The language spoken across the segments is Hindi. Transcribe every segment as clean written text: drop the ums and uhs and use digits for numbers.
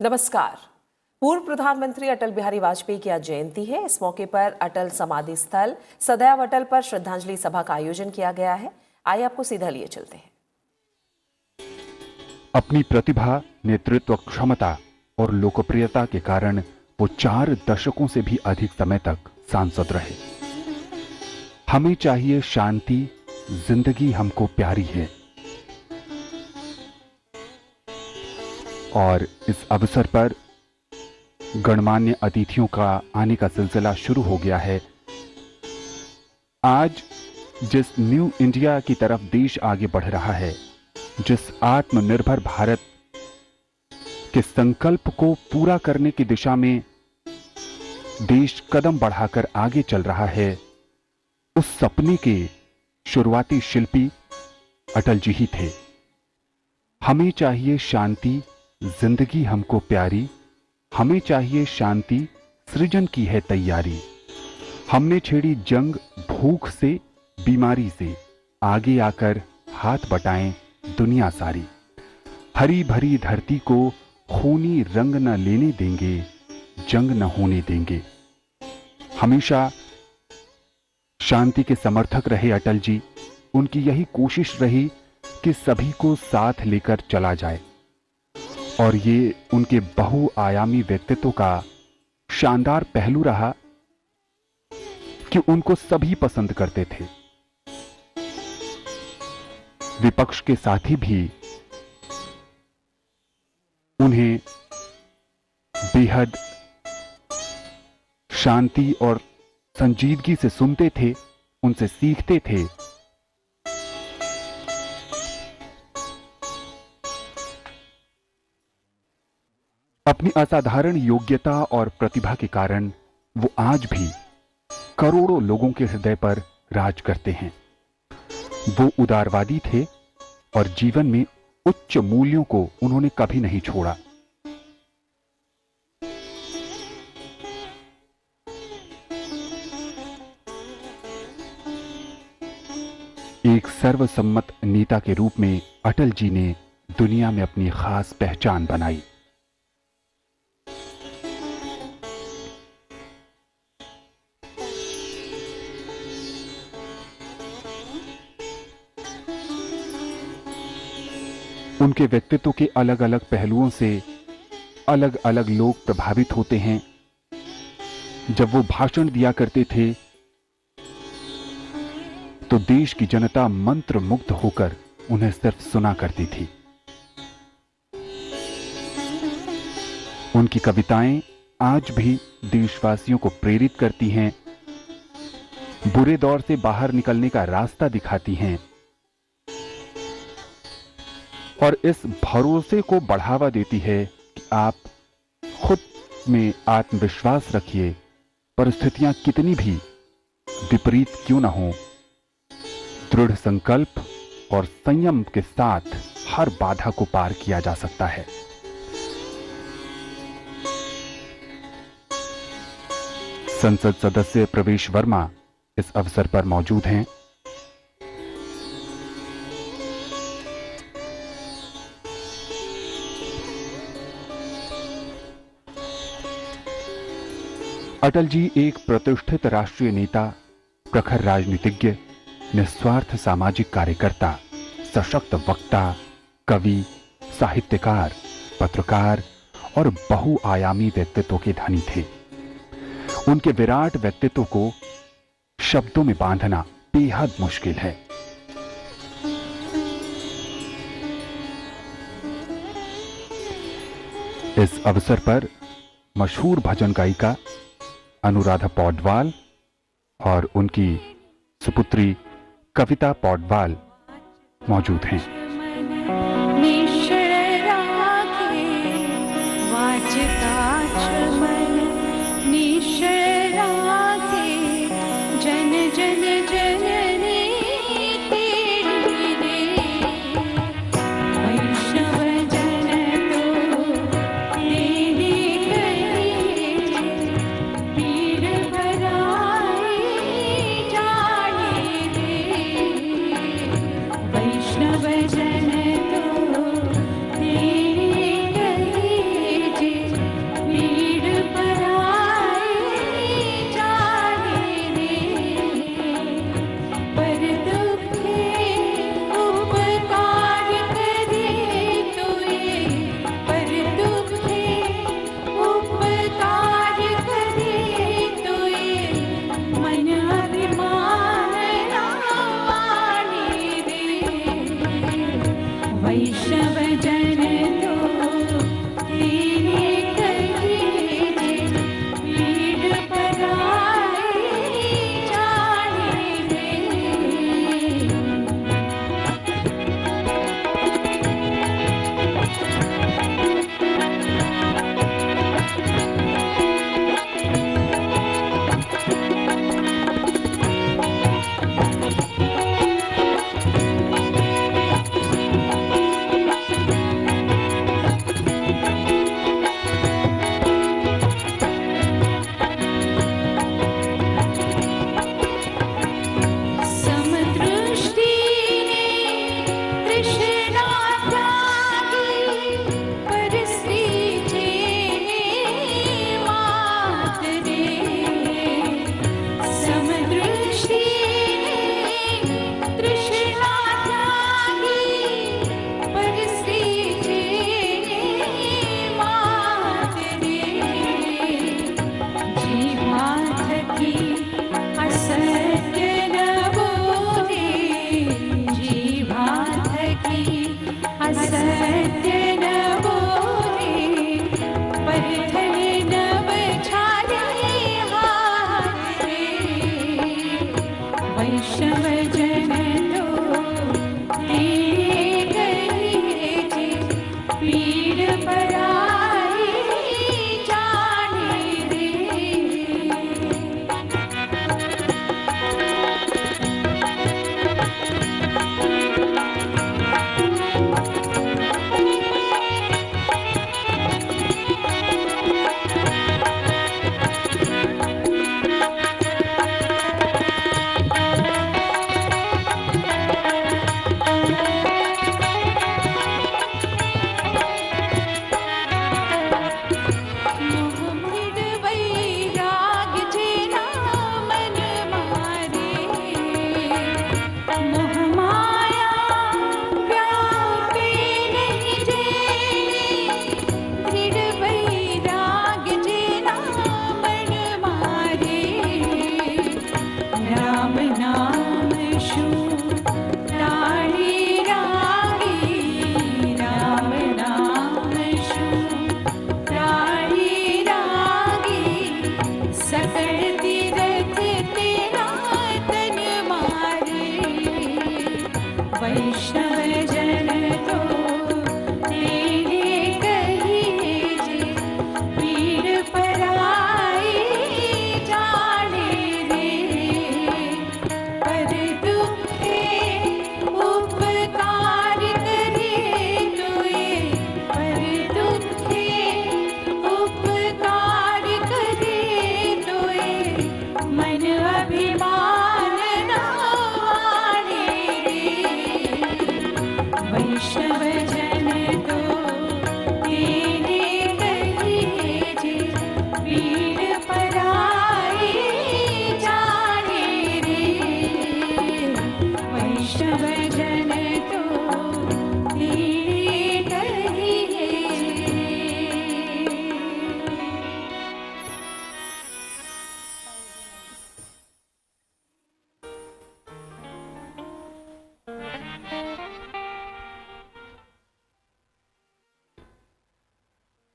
नमस्कार। पूर्व प्रधानमंत्री अटल बिहारी वाजपेयी की आज जयंती है। इस मौके पर अटल समाधि स्थल सदैव अटल पर श्रद्धांजलि सभा का आयोजन किया गया है। आइए आपको सीधा लिए चलते हैं। अपनी प्रतिभा, नेतृत्व क्षमता और लोकप्रियता के कारण वो 4 दशकों से भी अधिक समय तक सांसद रहे। हमें चाहिए शांति, जिंदगी हमको प्यारी है। और इस अवसर पर गणमान्य अतिथियों का आने का सिलसिला शुरू हो गया है। आज जिस न्यू इंडिया की तरफ देश आगे बढ़ रहा है, जिस आत्मनिर्भर भारत के संकल्प को पूरा करने की दिशा में देश कदम बढ़ाकर आगे चल रहा है, उस सपने के शुरुआती शिल्पी अटल जी ही थे। हमें चाहिए शांति, जिंदगी हमको प्यारी, हमें चाहिए शांति, सृजन की है तैयारी। हमने छेड़ी जंग भूख से, बीमारी से, आगे आकर हाथ बटाएं दुनिया सारी। हरी भरी धरती को खूनी रंग न लेने देंगे, जंग न होने देंगे। हमेशा शांति के समर्थक रहे अटल जी। उनकी यही कोशिश रही कि सभी को साथ लेकर चला जाए, और ये उनके बहुआयामी व्यक्तित्व का शानदार पहलू रहा कि उनको सभी पसंद करते थे। विपक्ष के साथी भी उन्हें बेहद शांति और संजीदगी से सुनते थे, उनसे सीखते थे। अपनी असाधारण योग्यता और प्रतिभा के कारण वो आज भी करोड़ों लोगों के हृदय पर राज करते हैं। वो उदारवादी थे और जीवन में उच्च मूल्यों को उन्होंने कभी नहीं छोड़ा। एक सर्वसम्मत नेता के रूप में अटल जी ने दुनिया में अपनी खास पहचान बनाई। उनके व्यक्तित्व के अलग अलग पहलुओं से अलग अलग लोग प्रभावित होते हैं। जब वो भाषण दिया करते थे तो देश की जनता मंत्र मुग्ध होकर उन्हें सिर्फ सुना करती थी। उनकी कविताएं आज भी देशवासियों को प्रेरित करती हैं, बुरे दौर से बाहर निकलने का रास्ता दिखाती हैं और इस भरोसे को बढ़ावा देती है कि आप खुद में आत्मविश्वास रखिए। परिस्थितियां कितनी भी विपरीत क्यों न हो, दृढ़ संकल्प और संयम के साथ हर बाधा को पार किया जा सकता है। संसद सदस्य प्रवेश वर्मा इस अवसर पर मौजूद हैं। अटल जी एक प्रतिष्ठित राष्ट्रीय नेता, प्रखर राजनीतिज्ञ, निस्वार्थ सामाजिक कार्यकर्ता, सशक्त वक्ता, कवि, साहित्यकार, पत्रकार और बहुआयामी व्यक्तित्व के धनी थे। उनके विराट व्यक्तित्व को शब्दों में बांधना बेहद मुश्किल है। इस अवसर पर मशहूर भजन गायिका अनुराधा पौडवाल और उनकी सुपुत्री कविता पौडवाल मौजूद हैं। वैष्णव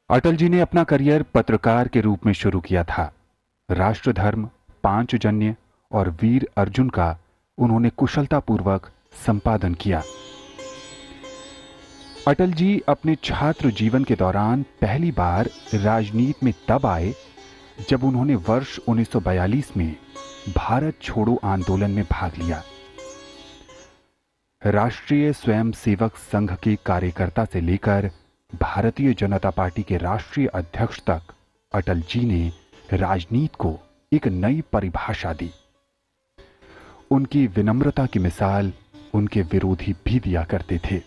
अटल जी ने अपना करियर पत्रकार के रूप में शुरू किया था। राष्ट्रधर्म, पांचजन्य और वीर अर्जुन का उन्होंने कुशलतापूर्वक संपादन किया। अटल जी अपने छात्र जीवन के दौरान पहली बार राजनीति में तब आए जब उन्होंने वर्ष 1942 में भारत छोड़ो आंदोलन में भाग लिया। राष्ट्रीय स्वयंसेवक संघ के कार्यकर्ता से लेकर भारतीय जनता पार्टी के राष्ट्रीय अध्यक्ष तक अटल जी ने राजनीति को एक नई परिभाषा दी। उनकी विनम्रता की मिसाल उनके विरोधी भी दिया करते थे।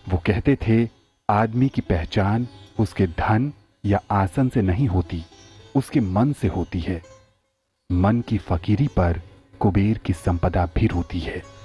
वो कहते थे, आदमी की पहचान उसके धन या आसन से नहीं होती, उसके मन से होती है। मन की फकीरी पर कुबेर की संपदा भी रोती है।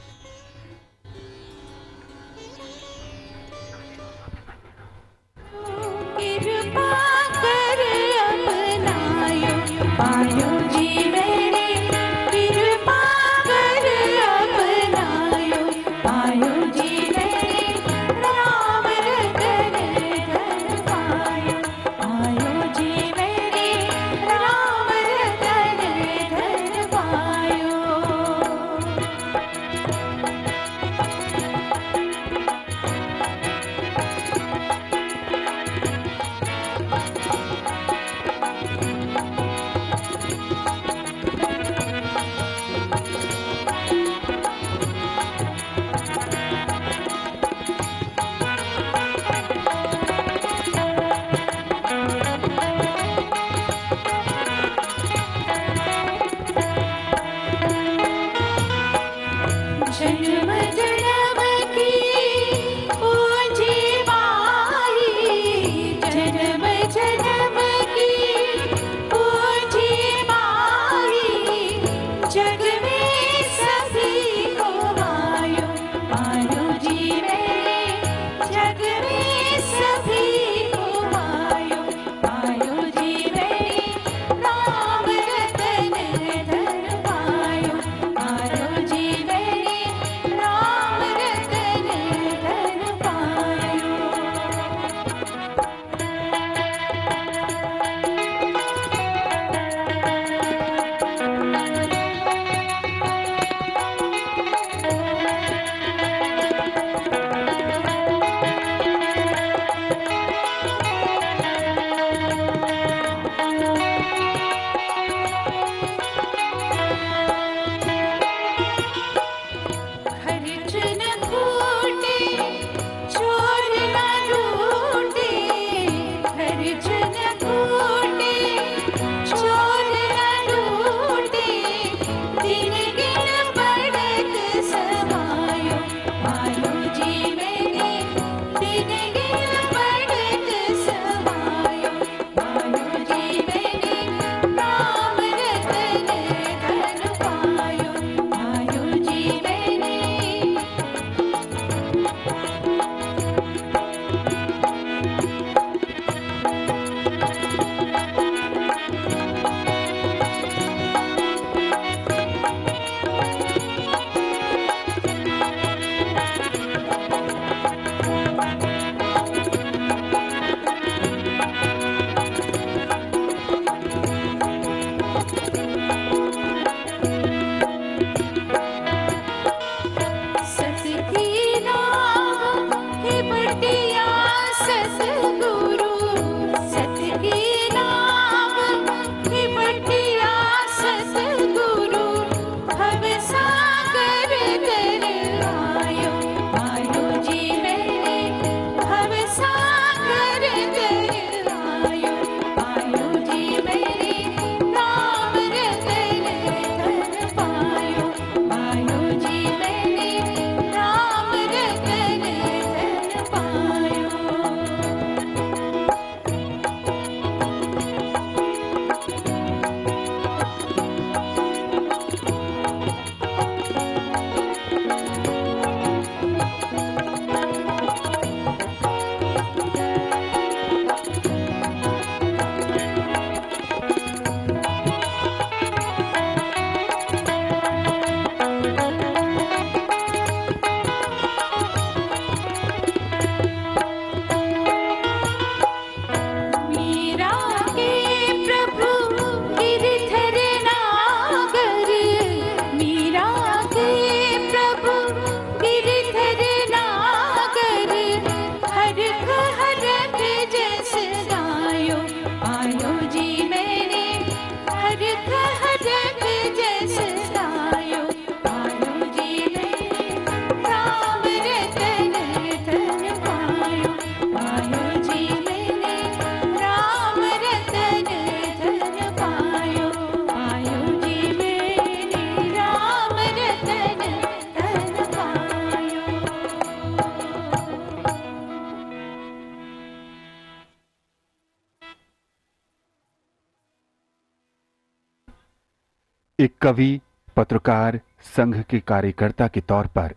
एक कवि, पत्रकार, संघ के कार्यकर्ता के तौर पर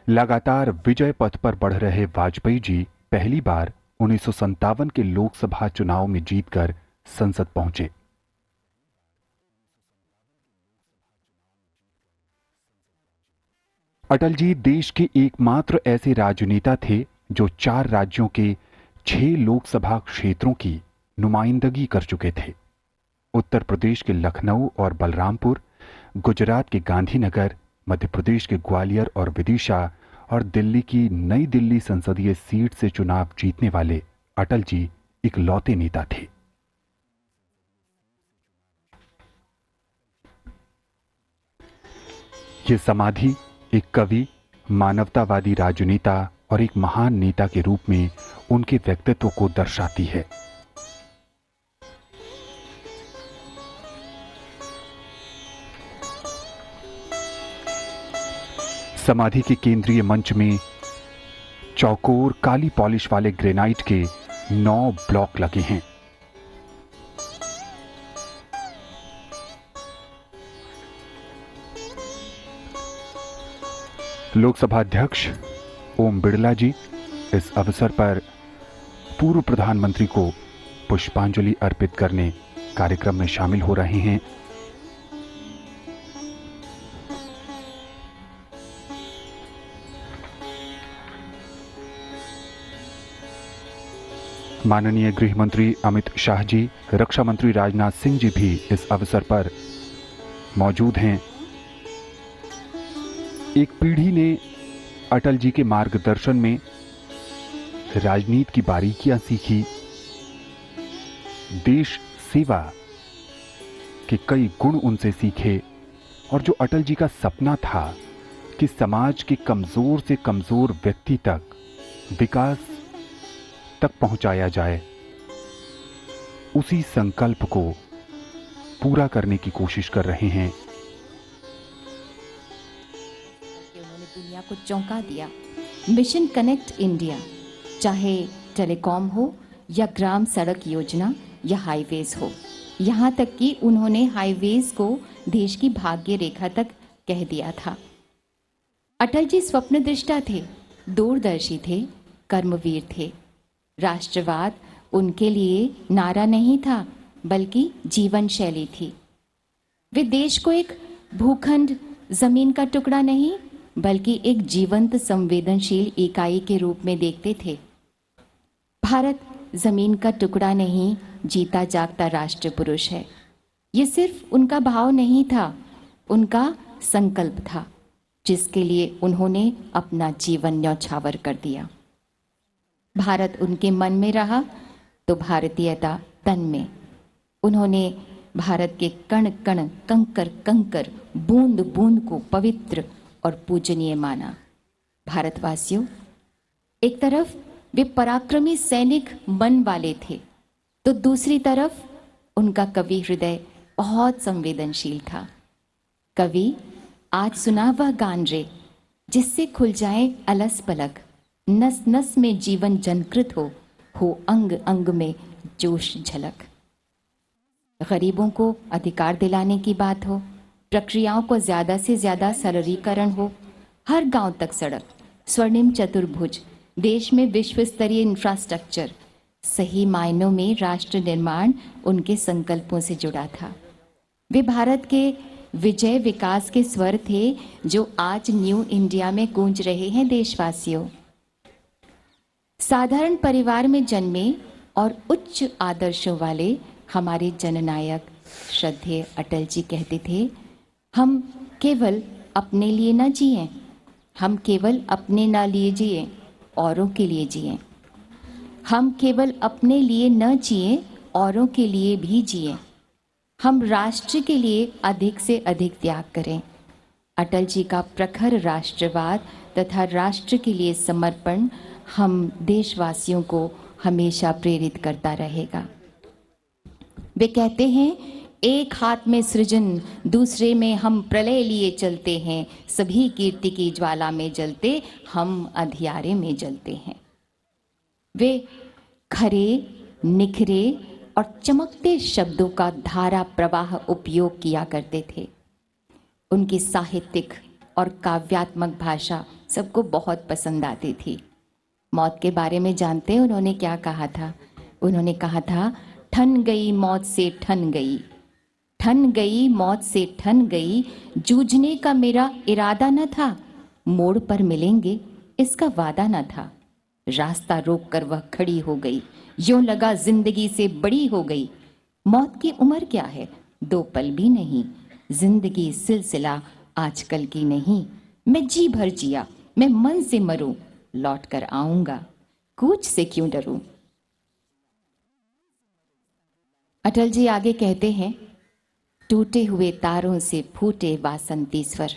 लगातार विजय पथ पर बढ़ रहे वाजपेयी जी पहली बार 1957 के लोकसभा चुनाव में जीतकर संसद पहुंचे। अटल जी देश के एकमात्र ऐसे राजनेता थे जो 4 राज्यों के 6 लोकसभा क्षेत्रों की नुमाइंदगी कर चुके थे। उत्तर प्रदेश के लखनऊ और बलरामपुर, गुजरात के गांधीनगर, मध्य प्रदेश के ग्वालियर और विदिशा और दिल्ली की नई दिल्ली संसदीय सीट से चुनाव जीतने वाले अटल जी इकलौते नेता थे। ये समाधि एक कवि, मानवतावादी राजनेता और एक महान नेता के रूप में उनके व्यक्तित्व को दर्शाती है। समाधि के केंद्रीय मंच में चौकोर काली पॉलिश वाले ग्रेनाइट के 9 ब्लॉक लगे हैं। लोकसभा अध्यक्ष ओम बिड़ला जी इस अवसर पर पूर्व प्रधानमंत्री को पुष्पांजलि अर्पित करने कार्यक्रम में शामिल हो रहे हैं। माननीय गृह मंत्री अमित शाह जी, रक्षा मंत्री राजनाथ सिंह जी भी इस अवसर पर मौजूद हैं। एक पीढ़ी ने अटल जी के मार्गदर्शन में राजनीति की बारीकियां सीखी, देश सेवा के कई गुण उनसे सीखे और जो अटल जी का सपना था कि समाज के कमजोर से कमजोर व्यक्ति तक विकास तक पहुंचाया जाए, उसी संकल्प को पूरा करने की कोशिश कर रहे हैं। उन्होंने दुनिया को चौंका दिया। मिशन कनेक्ट इंडिया, चाहे टेलीकॉम हो या ग्राम सड़क योजना या हाईवेज हो, यहाँ तक कि उन्होंने हाईवेज को देश की भाग्य रेखा तक कह दिया था। अटल जी स्वप्नदृष्टा थे, दूरदर्शी थे, कर्मवीर थे। राष्ट्रवाद उनके लिए नारा नहीं था, बल्कि जीवन शैली थी। वे देश को एक भूखंड जमीन का टुकड़ा नहीं, बल्कि एक जीवंत संवेदनशील इकाई के रूप में देखते थे। भारत जमीन का टुकड़ा नहीं, जीता जागता राष्ट्र पुरुष है। ये सिर्फ उनका भाव नहीं था, उनका संकल्प था, जिसके लिए उन्होंने अपना जीवन न्यौछावर कर दिया। भारत उनके मन में रहा तो भारतीयता तन में। उन्होंने भारत के कण कण, कंकर कंकर, बूंद बूंद को पवित्र और पूजनीय माना। भारतवासियों, एक तरफ वे पराक्रमी सैनिक मन वाले थे, तो दूसरी तरफ उनका कवि हृदय बहुत संवेदनशील था। कवि आज सुना वह गान रे, जिससे खुल जाए अलस पलक, नस नस में जीवन जनकृत हो अंग अंग में जोश झलक। गरीबों को अधिकार दिलाने की बात हो, प्रक्रियाओं को ज़्यादा से ज़्यादा सरलीकरण हो, हर गांव तक सड़क, स्वर्णिम चतुर्भुज, देश में विश्व स्तरीय इंफ्रास्ट्रक्चर, सही मायनों में राष्ट्र निर्माण उनके संकल्पों से जुड़ा था। वे भारत के विजय विकास के स्वर थे, जो आज न्यू इंडिया में गूंज रहे हैं। देशवासियों, साधारण परिवार में जन्मे और उच्च आदर्शों वाले हमारे जननायक श्रद्धेय अटल जी कहते थे, हम केवल अपने लिए न जिएं, हम केवल अपने ना लिए जिएं, औरों के लिए जिएं। हम केवल अपने लिए न जिएं, औरों के लिए भी जिएं। हम राष्ट्र के लिए अधिक से अधिक त्याग करें। अटल जी का प्रखर राष्ट्रवाद तथा राष्ट्र के लिए समर्पण हम देशवासियों को हमेशा प्रेरित करता रहेगा। वे कहते हैं, एक हाथ में सृजन, दूसरे में हम प्रलय लिए चलते हैं, सभी कीर्ति की ज्वाला में जलते, हम अंधियारे में जलते हैं। वे खरे, निखरे और चमकते शब्दों का धारा प्रवाह उपयोग किया करते थे। उनकी साहित्यिक और काव्यात्मक भाषा सबको बहुत पसंद आती थी। मौत के बारे में जानते हैं उन्होंने क्या कहा था? उन्होंने कहा था, ठन गई मौत से ठन गई, ठन गई मौत से ठन गई, जूझने का मेरा इरादा न था, मोड़ पर मिलेंगे इसका वादा न था। रास्ता रोक कर वह खड़ी हो गई, यूं लगा जिंदगी से बड़ी हो गई। मौत की उम्र क्या है, 2 पल भी नहीं, जिंदगी सिलसिला आजकल की नहीं। मैं जी भर जिया, मैं मन से मरूं, लौट कर आऊंगा, कूच से क्यों डरूं। अटल जी आगे कहते हैं, टूटे हुए तारों से फूटे वासंती स्वर,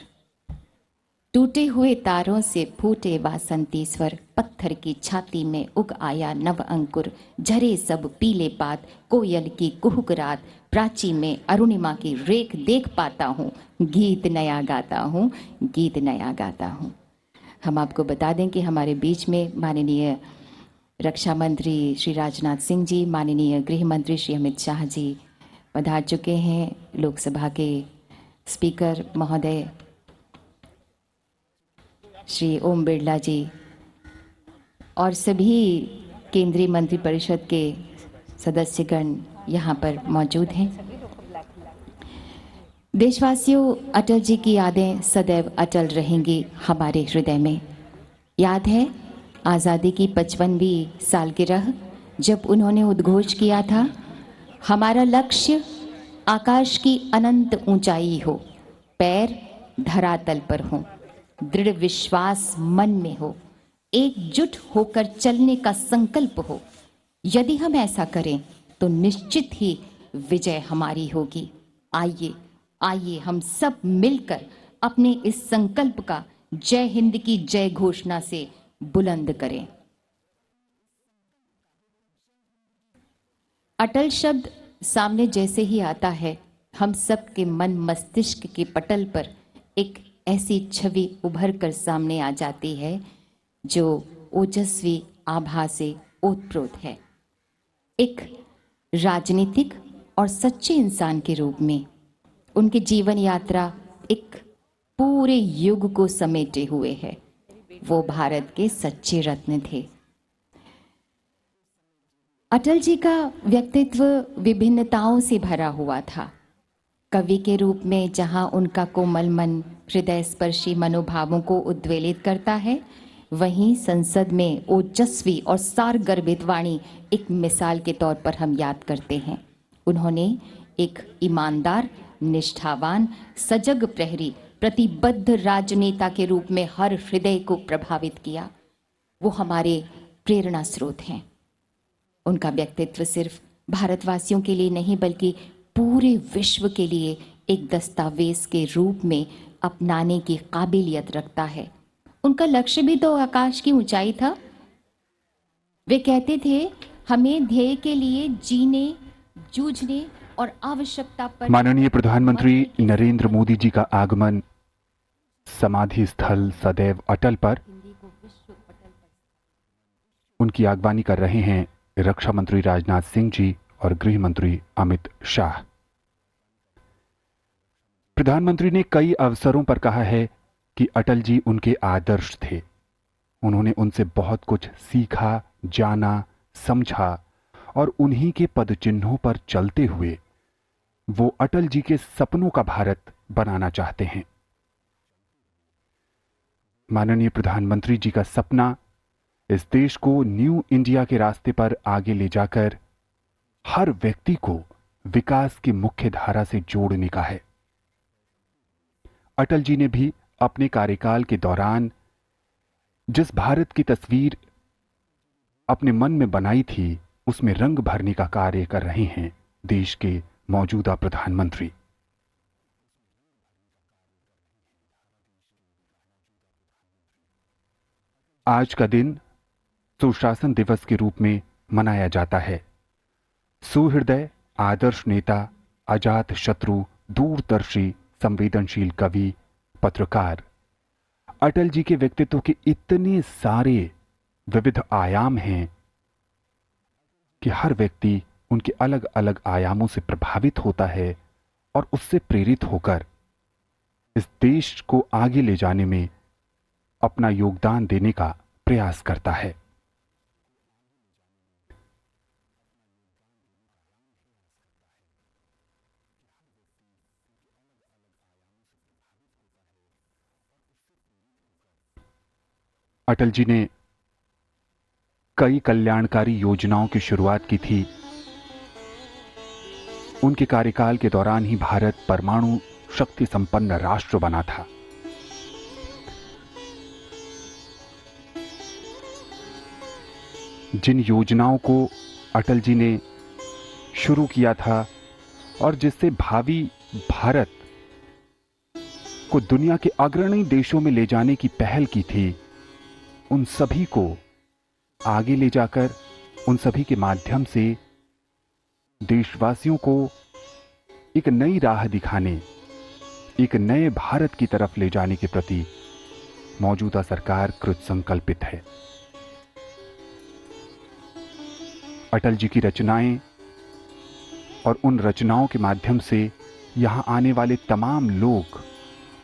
टूटे हुए तारों से फूटे वासंती स्वर, पत्थर की छाती में उग आया नव अंकुर, झरे सब पीले पात, कोयल की कुहुक रात, प्राची में अरुणिमा की रेख देख पाता हूँ, गीत नया गाता हूँ, गीत नया गाता हूँ। हम आपको बता दें कि हमारे बीच में माननीय रक्षा मंत्री श्री राजनाथ सिंह जी, माननीय गृह मंत्री श्री अमित शाह जी पधार चुके हैं, लोकसभा के स्पीकर महोदय श्री ओम बिरला जी और सभी केंद्रीय मंत्रिपरिषद के सदस्यगण यहाँ पर मौजूद हैं। देशवासियों, अटल जी की यादें सदैव अटल रहेंगी हमारे हृदय में। याद है आज़ादी की 55वीं सालगिरह, जब उन्होंने उद्घोष किया था, हमारा लक्ष्य आकाश की अनंत ऊंचाई हो, पैर धरातल पर हो, दृढ़ विश्वास मन में हो, एकजुट होकर चलने का संकल्प हो। यदि हम ऐसा करें तो निश्चित ही विजय हमारी होगी। आइए आइए हम सब मिलकर अपने इस संकल्प का जय हिंद की जय घोषणा से बुलंद करें। अटल शब्द सामने जैसे ही आता है, हम सब के मन मस्तिष्क के पटल पर एक ऐसी छवि उभर कर सामने आ जाती है जो ओजस्वी आभा से ओतप्रोत है। एक राजनीतिक और सच्चे इंसान के रूप में उनकी जीवन यात्रा एक पूरे युग को समेटे हुए है। वो भारत के सच्चे रत्न थे। अटल जी का व्यक्तित्व विभिन्नताओं से भरा हुआ था। कवि के रूप में जहाँ उनका कोमल मन हृदय स्पर्शी मनोभावों को उद्वेलित करता है, वहीं संसद में ओजस्वी और सार गर्भित वाणी एक मिसाल के तौर पर हम याद करते हैं। उन्होंने एक ईमानदार, निष्ठावान, सजग प्रहरी, प्रतिबद्ध राजनेता के रूप में हर हृदय को प्रभावित किया। वो हमारे प्रेरणा स्रोत हैं। उनका व्यक्तित्व सिर्फ भारतवासियों के लिए नहीं बल्कि पूरे विश्व के लिए एक दस्तावेज के रूप में अपनाने की काबिलियत रखता है। उनका लक्ष्य भी तो आकाश की ऊंचाई था। वे कहते थे, हमें ध्येय के लिए जीने, जूझने और आवश्यकता पर। माननीय प्रधानमंत्री नरेंद्र मोदी जी का आगमन समाधि स्थल सदैव अटल पर उनकी आगवानी कर रहे हैं रक्षा मंत्री राजनाथ सिंह जी और गृह मंत्री अमित शाह। प्रधानमंत्री ने कई अवसरों पर कहा है कि अटल जी उनके आदर्श थे। उन्होंने उनसे बहुत कुछ सीखा, जाना, समझा और उन्हीं के पदचिन्हों पर चलते हुए वो अटल जी के सपनों का भारत बनाना चाहते हैं। माननीय प्रधानमंत्री जी का सपना इस देश को न्यू इंडिया के रास्ते पर आगे ले जाकर हर व्यक्ति को विकास की मुख्य धारा से जोड़ने का है। अटल जी ने भी अपने कार्यकाल के दौरान जिस भारत की तस्वीर अपने मन में बनाई थी, उसमें रंग भरने का कार्य कर रहे हैं देश के मौजूदा प्रधानमंत्री। आज का दिन सुशासन दिवस के रूप में मनाया जाता है। सुहृदय, आदर्श नेता, अजात शत्रु, दूरदर्शी, संवेदनशील कवि, पत्रकार, अटल जी के व्यक्तित्व के इतने सारे विविध आयाम हैं कि हर व्यक्ति उनके अलग अलग आयामों से प्रभावित होता है और उससे प्रेरित होकर इस देश को आगे ले जाने में अपना योगदान देने का प्रयास करता है। अटल जी ने कई कल्याणकारी योजनाओं की शुरुआत की थी। उनके कार्यकाल के दौरान ही भारत परमाणु शक्ति संपन्न राष्ट्र बना था। जिन योजनाओं को अटल जी ने शुरू किया था और जिससे भावी भारत को दुनिया के अग्रणी देशों में ले जाने की पहल की थी, उन सभी को आगे ले जाकर उन सभी के माध्यम से देशवासियों को एक नई राह दिखाने, एक नए भारत की तरफ ले जाने के प्रति मौजूदा सरकार कृत संकल्पित है। अटल जी की रचनाएं और उन रचनाओं के माध्यम से यहां आने वाले तमाम लोग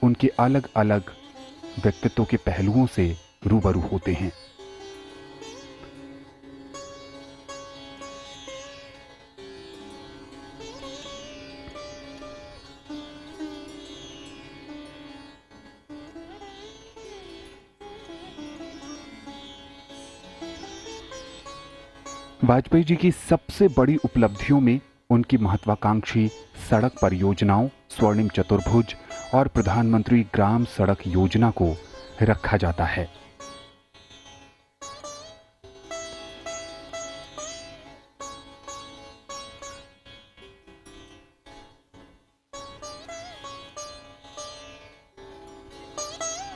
उनके अलग अलग व्यक्तित्व के पहलुओं से रूबरू होते हैं। वाजपेयी जी की सबसे बड़ी उपलब्धियों में उनकी महत्वाकांक्षी सड़क परियोजनाओं, स्वर्णिम चतुर्भुज और प्रधानमंत्री ग्राम सड़क योजना को रखा जाता है।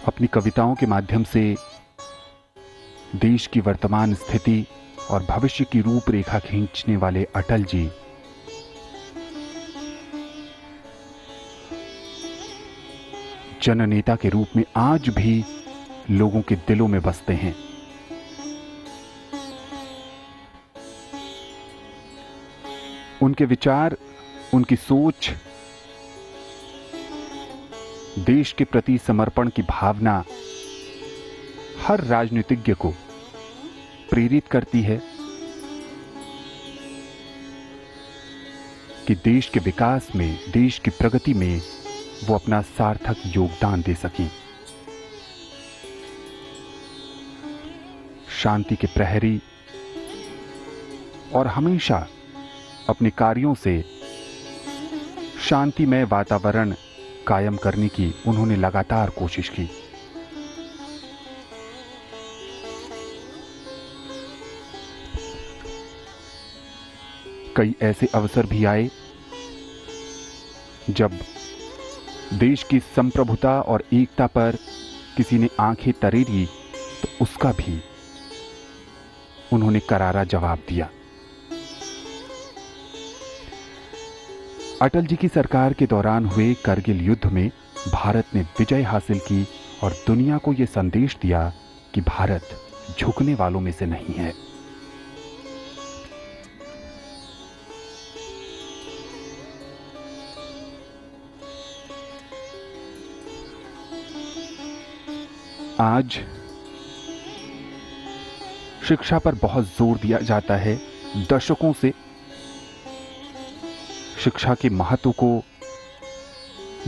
अपनी कविताओं के माध्यम से देश की वर्तमान स्थिति और भविष्य की रूपरेखा खींचने वाले अटल जी जननेता के रूप में आज भी लोगों के दिलों में बसते हैं। उनके विचार, उनकी सोच, देश के प्रति समर्पण की भावना हर राजनीतिज्ञ को प्रेरित करती है कि देश के विकास में, देश की प्रगति में वो अपना सार्थक योगदान दे सकें। शांति के प्रहरी और हमेशा अपने कार्यों से शांतिमय वातावरण कायम करने की उन्होंने लगातार कोशिश की। कई ऐसे अवसर भी आए जब देश की संप्रभुता और एकता पर किसी ने आंखें तरेरी तो उसका भी उन्होंने करारा जवाब दिया। अटल जी की सरकार के दौरान हुए करगिल युद्ध में भारत ने विजय हासिल की और दुनिया को यह संदेश दिया कि भारत झुकने वालों में से नहीं है। आज शिक्षा पर बहुत जोर दिया जाता है। दशकों से शिक्षा के महत्व को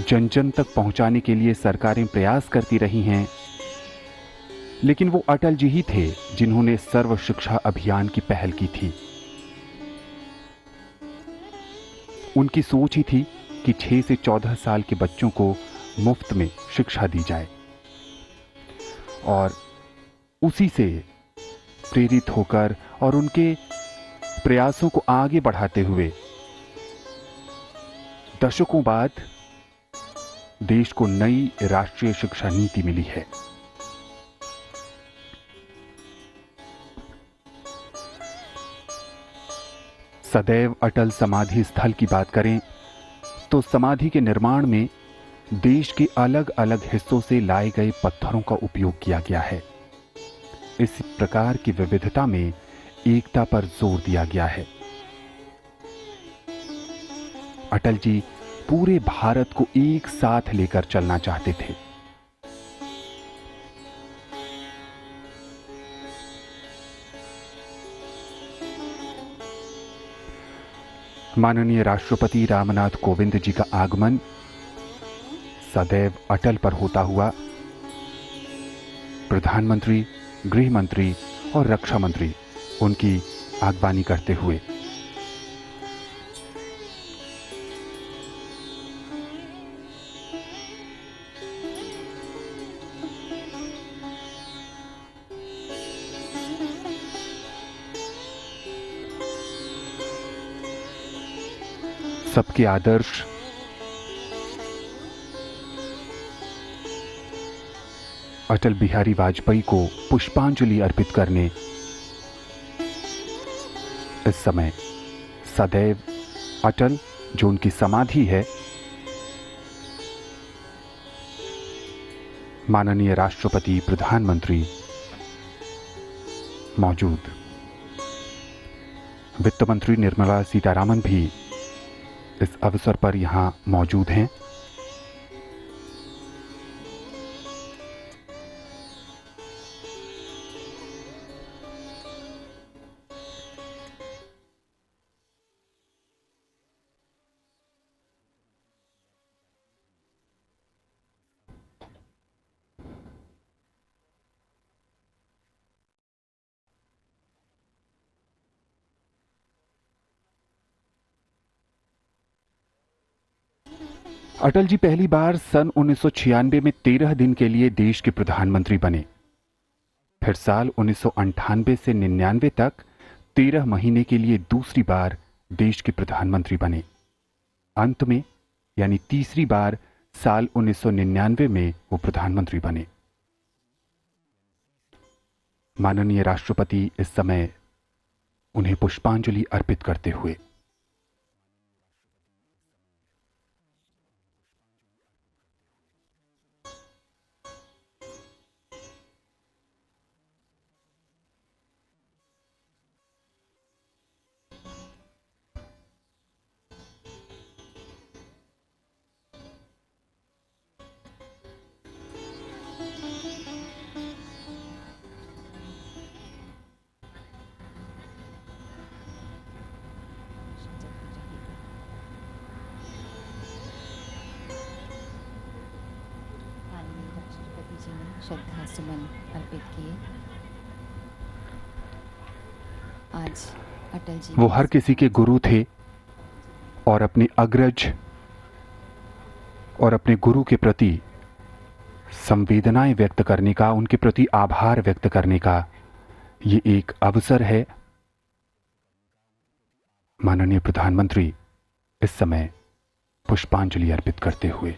जन जन तक पहुंचाने के लिए सरकारें प्रयास करती रही हैं, लेकिन वो अटल जी ही थे जिन्होंने सर्व शिक्षा अभियान की पहल की थी। उनकी सोच ही थी कि 6 से 14 साल के बच्चों को मुफ्त में शिक्षा दी जाए और उसी से प्रेरित होकर और उनके प्रयासों को आगे बढ़ाते हुए दशकों बाद देश को नई राष्ट्रीय शिक्षा नीति मिली है। सदैव अटल समाधि स्थल की बात करें तो समाधि के निर्माण में देश के अलग अलग हिस्सों से लाए गए पत्थरों का उपयोग किया गया है। इस प्रकार की विविधता में एकता पर जोर दिया गया है। अटल जी पूरे भारत को एक साथ लेकर चलना चाहते थे। माननीय राष्ट्रपति रामनाथ कोविंद जी का आगमन सदैव अटल पर होता हुआ प्रधानमंत्री, गृह मंत्री और रक्षा मंत्री उनकी आगवानी करते हुए सबके आदर्श अटल बिहारी वाजपेयी को पुष्पांजलि अर्पित करने इस समय सदैव अटल, जो उनकी समाधि है, माननीय राष्ट्रपति, प्रधानमंत्री मौजूद। वित्त मंत्री निर्मला सीतारामन भी इस अवसर पर यहां मौजूद हैं। अटल जी पहली बार सन 1996 में 13 दिन के लिए देश के प्रधानमंत्री बने। फिर साल 1998 से 99 तक 13 महीने के लिए दूसरी बार देश के प्रधानमंत्री बने। अंत में यानी तीसरी बार साल 1999 में वो प्रधानमंत्री बने। माननीय राष्ट्रपति इस समय उन्हें पुष्पांजलि अर्पित करते हुए श्रद्धा सुमन अर्पित किए। आज अटल जी वो हर किसी के गुरु थे और अपने अग्रज और अपने गुरु के प्रति संवेदनाएं व्यक्त करने का, उनके प्रति आभार व्यक्त करने का ये एक अवसर है। माननीय प्रधानमंत्री इस समय पुष्पांजलि अर्पित करते हुए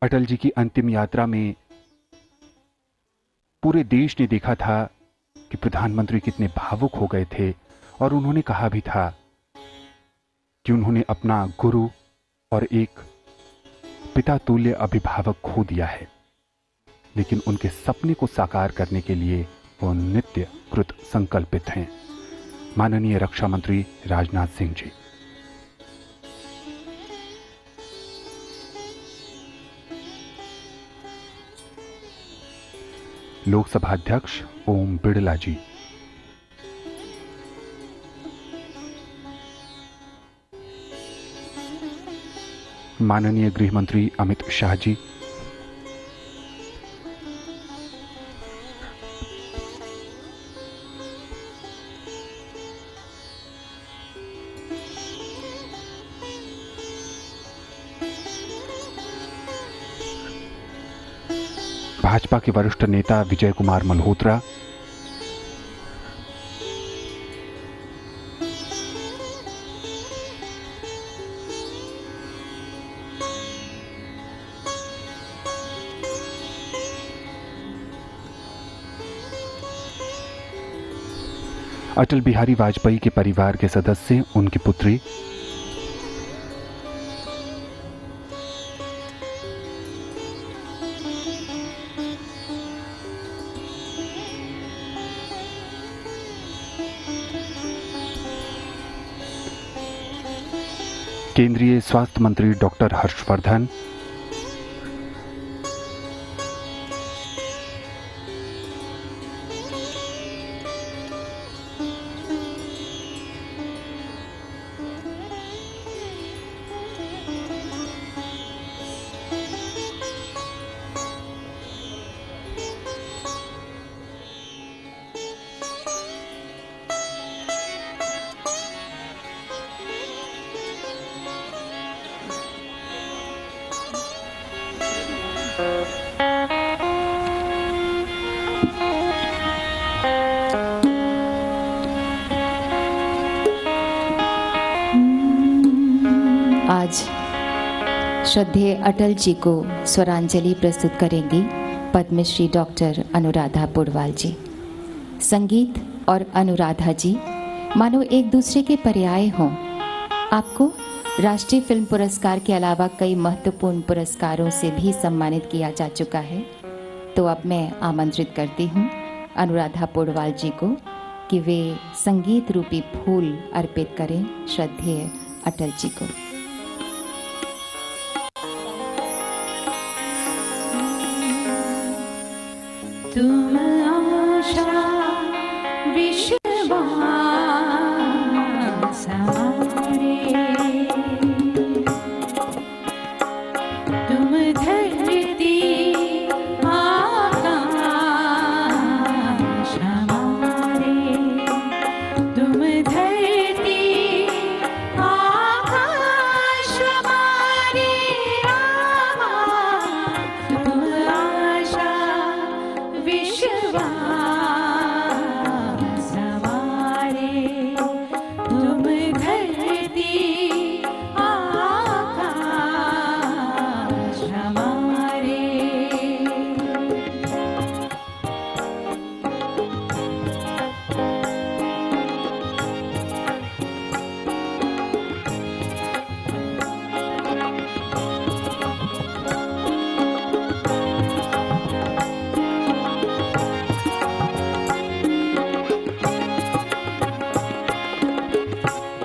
अटल जी की अंतिम यात्रा में पूरे देश ने देखा था कि प्रधानमंत्री कितने भावुक हो गए थे और उन्होंने कहा भी था कि उन्होंने अपना गुरु और एक पिता तुल्य अभिभावक खो दिया है, लेकिन उनके सपने को साकार करने के लिए वो नित्य कृत संकल्पित हैं। माननीय रक्षा मंत्री राजनाथ सिंह जी। लोकसभा अध्यक्ष ओम बिड़ला जी। माननीय गृह मंत्री अमित शाह जी। भाजपा के वरिष्ठ नेता विजय कुमार मल्होत्रा। अटल बिहारी वाजपेयी के परिवार के सदस्य, उनकी पुत्री केंद्रीय स्वास्थ्य मंत्री डॉक्टर हर्षवर्धन, आज श्रद्धेय अटल जी को स्वरांजलि प्रस्तुत करेंगी पद्मश्री डॉक्टर अनुराधा पौडवाल जी। संगीत और अनुराधा जी मानो एक दूसरे के पर्याय हों। आपको राष्ट्रीय फिल्म पुरस्कार के अलावा कई महत्वपूर्ण पुरस्कारों से भी सम्मानित किया जा चुका है। तो अब मैं आमंत्रित करती हूँ अनुराधा पौडवाल जी को कि वे संगीत रूपी फूल अर्पित करें श्रद्धेय अटल जी को। तुम आशा विश्वास हमारे, तुम धरती आकाश हमारे, तुम धरती आकाश हमारे रामा, तुम आशा विश्वास हमारे, तुम धरती आकाश हमारे।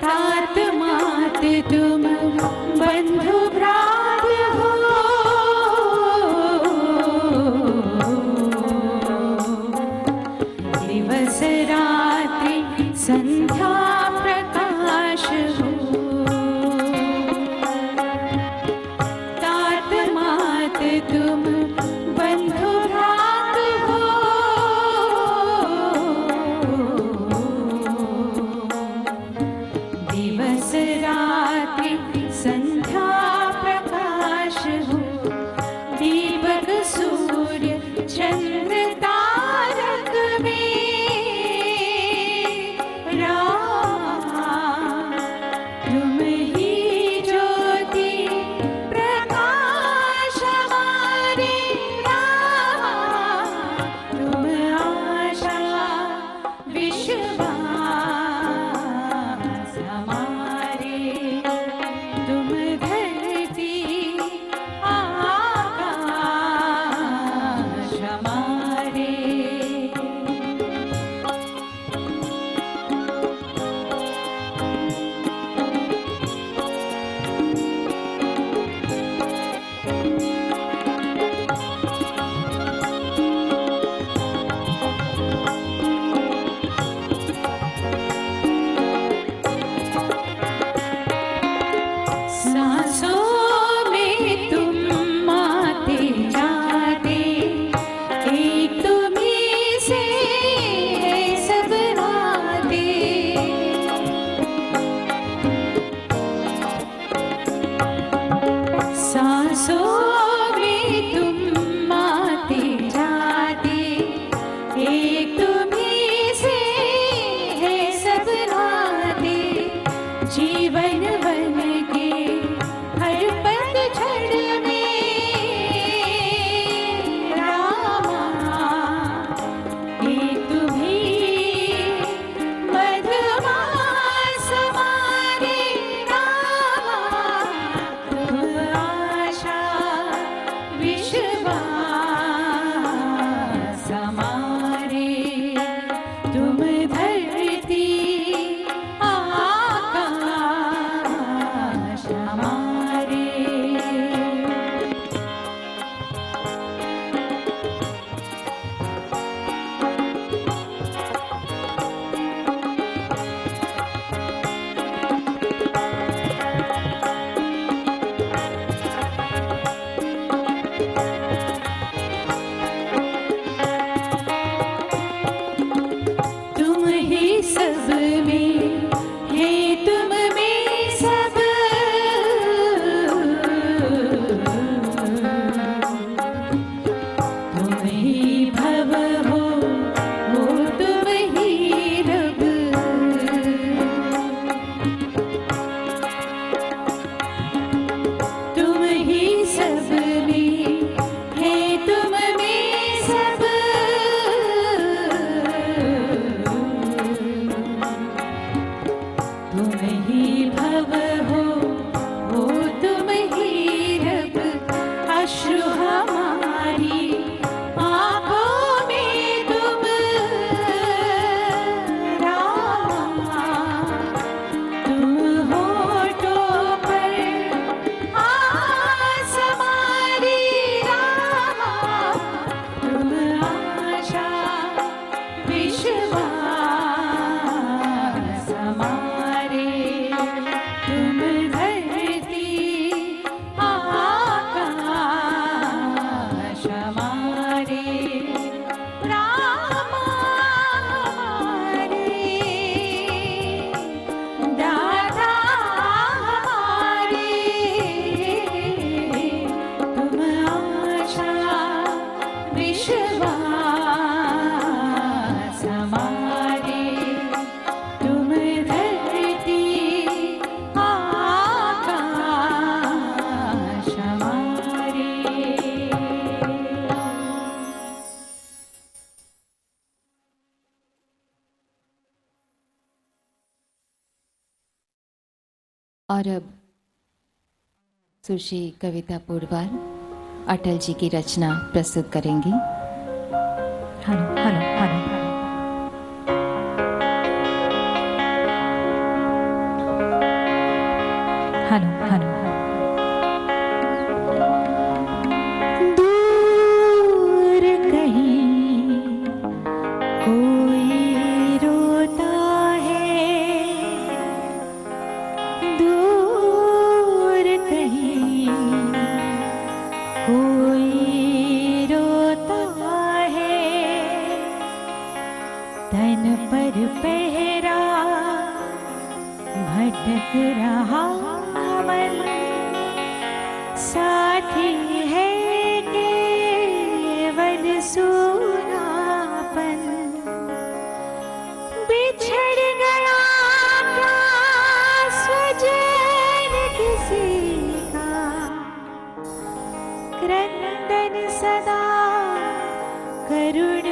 तात मात तुम बंधु भ्रात हो, दिवस रात्रि संध्या प्रकाश हो। तात मात तुम बंधु भ्रात हो, दिवस रात्रि संध्या प्रकाश हो। दीपक सूर्य चंद्र तारक में रामा, तुम ही ज्योति प्रकाश हमारे रामा, तुम आशा विश्वास हमारे, तुम धरती आकाश हमारे। सांसों में तुम आते जाते, एक तुम्हीं से सब नाते। सांसों में तुम आते जाते, एक तुम्हीं से है सब नाते। जीवन बन के हर पतझड़ में रामा, एक तुम्हीं तुम ही भव हो तुम ही रब, अश्रु हमारी आँखों में तुम रामा, तुम होठों पर आस हमारी रामा, तुम आशा विश्वास हमारे, तुम धरती आकाश हमारे, रामा हमारे, दाता हमारे, तुम आशा विश्वास हमारे, तुम धरती आकाश हमारे। और अब सुश्री कविता पोडवाल अटल जी की रचना प्रस्तुत करेंगी। Hello hello hello hello hello. दूर कहीं कोई रोता है, दूर कहीं कोई रोता है, तन पर पहरा भटक रहा मन, साथी है केवल सूनापन, बिछड़ गया क्या स्वजन किसी का, क्रंदन सदा करुण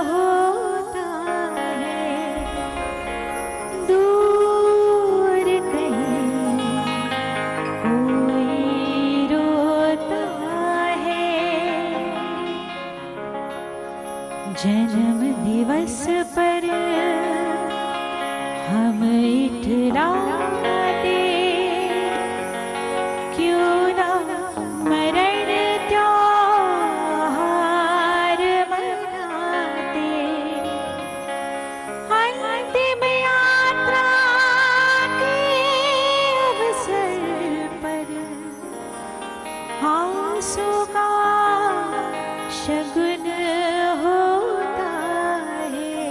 होता है, दूर कहीं कोई रोता है, जन्म दिवस पर हम इठलाते, क्यों ना मरण त्योहार मनाते, अंतिम यात्रा के अवसर पर आंसू का शगुन होता है,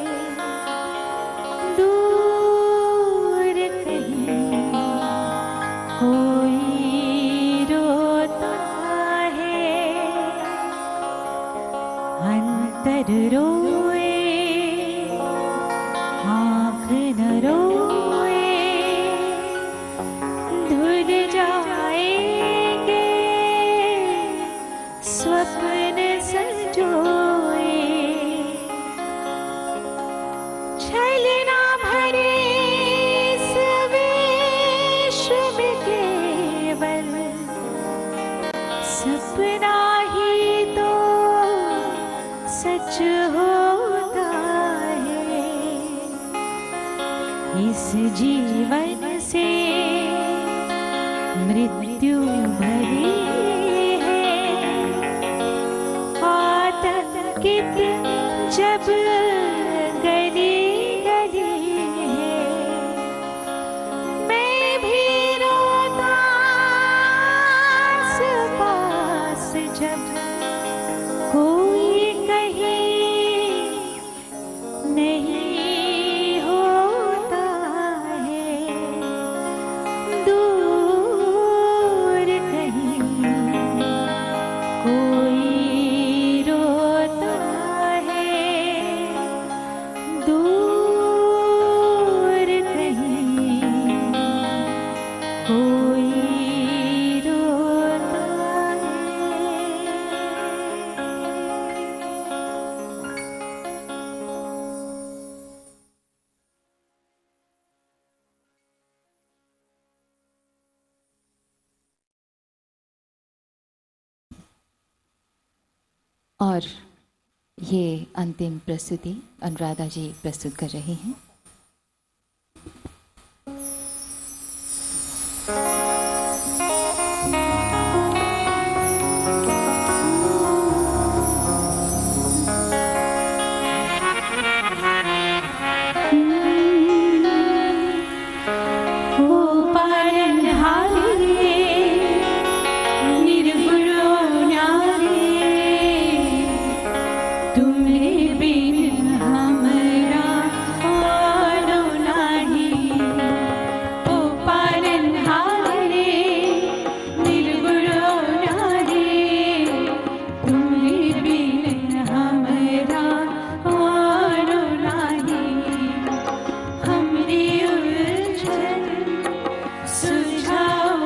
दूर कहीं कोई रोता है, अंतर रोए आँख न रोए, धुल जाएंगे स्वप्न संजोए, छलना भरे इस विश्व में केवल सपना ही तो सच होता है, इस जीवन से मृत्यु भरी है, आतंकित जब गली गली है, मैं भी रोता आस पास जब कोई कहीं नहीं होता है, और ये अंतिम प्रस्तुति अनुराधा जी प्रस्तुत कर रही हैं। सुझाव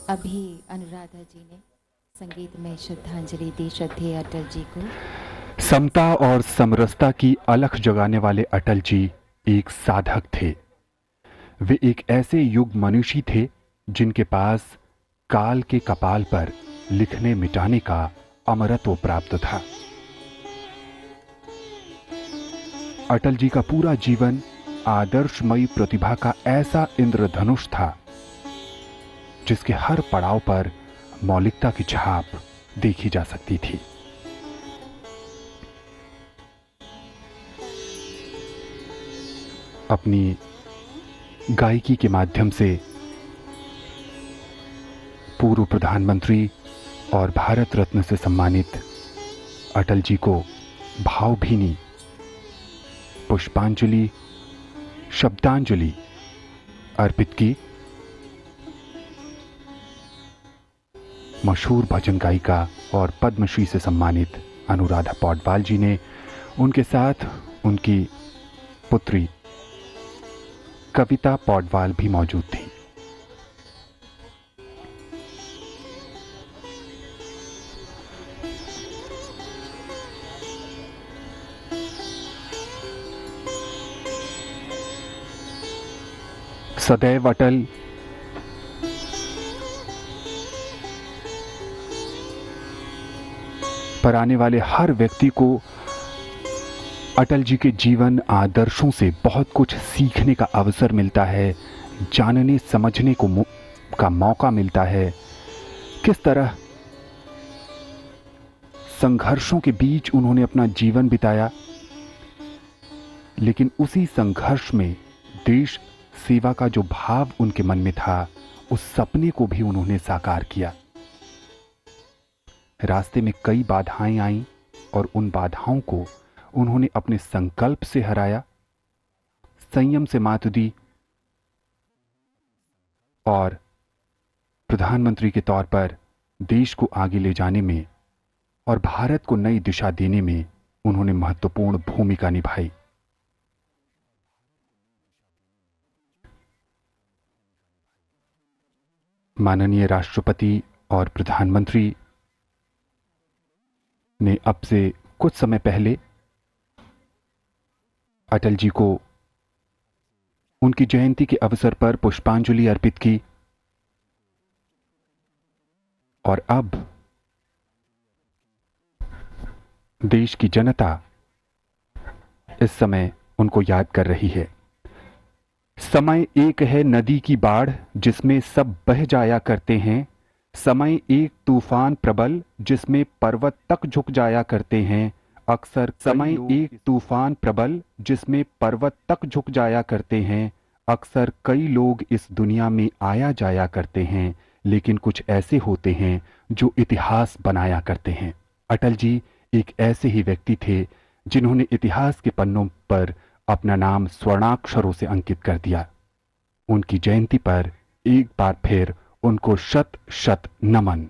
अभी अनुराधा जी ने संगीत में श्रद्धांजलि दी श्रद्धेय अटल जी को। समता और समरसता की अलख जगाने वाले अटल जी एक साधक थे। वे एक ऐसे युग मनुष्य थे जिनके पास काल के कपाल पर लिखने मिटाने का अमरत्व प्राप्त था। अटल जी का पूरा जीवन आदर्शमयी प्रतिभा का ऐसा इंद्रधनुष था जिसके हर पड़ाव पर मौलिकता की छाप देखी जा सकती थी। अपनी गायकी के माध्यम से पूर्व प्रधानमंत्री और भारत रत्न से सम्मानित अटल जी को भावभीनी पुष्पांजलि, शब्दांजलि अर्पित की। मशहूर भजन गायिका और पद्मश्री से सम्मानित अनुराधा पौडवाल जी ने उनके साथ उनकी पुत्री कविता पौडवाल भी मौजूद थी। सदैव अटल पर आने वाले हर व्यक्ति को अटल जी के जीवन आदर्शों से बहुत कुछ सीखने का अवसर मिलता है, जानने समझने का मौका मिलता है। किस तरह संघर्षों के बीच उन्होंने अपना जीवन बिताया, लेकिन उसी संघर्ष में देश सेवा का जो भाव उनके मन में था, उस सपने को भी उन्होंने साकार किया। रास्ते में कई बाधाएं आईं और उन बाधाओं को उन्होंने अपने संकल्प से हराया, संयम से मात दी और प्रधानमंत्री के तौर पर देश को आगे ले जाने में और भारत को नई दिशा देने में उन्होंने महत्वपूर्ण भूमिका निभाई। माननीय राष्ट्रपति और प्रधानमंत्री ने अब से कुछ समय पहले अटल जी को उनकी जयंती के अवसर पर पुष्पांजलि अर्पित की और अब देश की जनता इस समय उनको याद कर रही है। समय एक है नदी की बाढ़ जिसमें सब बह जाया करते हैं, समय एक तूफान प्रबल जिसमें पर्वत तक झुक जाया करते हैं। अक्सर समय एक तूफान प्रबल जिसमें पर्वत तक झुक जाया करते हैं। अक्सर कई लोग इस दुनिया में आया जाया करते हैं, लेकिन कुछ ऐसे होते हैं जो इतिहास बनाया करते हैं। अटल जी एक ऐसे ही व्यक्ति थे जिन्होंने इतिहास के पन्नों पर अपना नाम स्वर्णाक्षरों से अंकित कर दिया। उनकी जयंती पर एक बार फिर उनको शत शत नमन।